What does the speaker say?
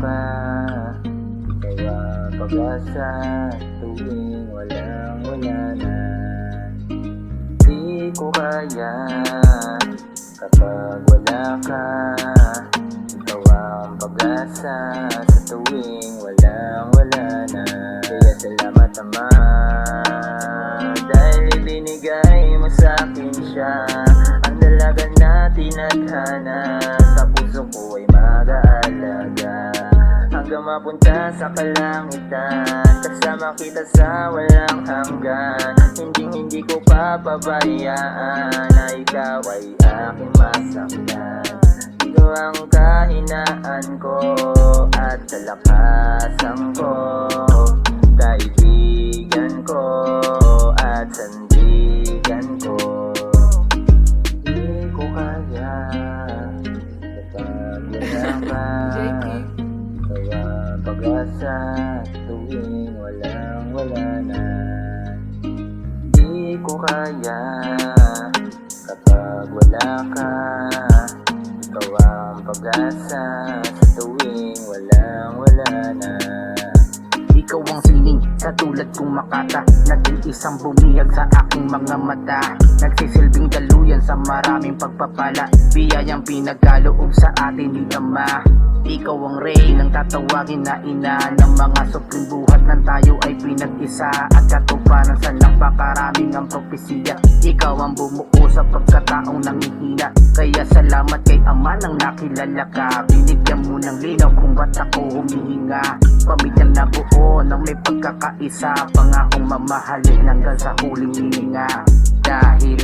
ka. Ikaw ang pag-asa tuwing walang-wala na. Di ko kaya kapag wala ka. Ikaw ang pag-asa sa tuwing walang-wala na. Kaya salamat Ama, dahil ibinigay mo sa'kin siya. Ang dalaga na tinadhana, sa puso ko ay mag-aalaga hanggang mapunta sa kalangitan. Kasama kita sa walang hanggan. Hindi ko papabayaan na ikaw ay aking masaktan. Ikaw ang kahinaan ko at kalakasan ko, kaibigan ko at sandigan ko. Di ko kaya kapag wala ka. Ikaw ang pag-asa tuwing walang-wala na. Di ko kaya kapag wala ka. Ikaw ang pag-asa sa tuwing walang-wala na. Ikaw ang sining sa tulad kong Makata, naging isang bumihag sa aking mga mata. Nagsisilbing daluyan sa maraming pagpapala, biyayang pinagkaloob sa atin ni Ama. Ikaw ang rey ng tatawagin na ina ng mga supling buhat ng tayo ay pinag-isa at katuparan sa napakaraming ang propesiya. Ikaw ang bumuo sa pagkataong nangihina, kaya salamat kay Ama nang nakilala ka. Binigyan mo ng linaw kung ba't ako humihinga. Pamilyang na buo nang may pagkakaisa, pangakong mamahalin hanggang sa huling hininga. Dahil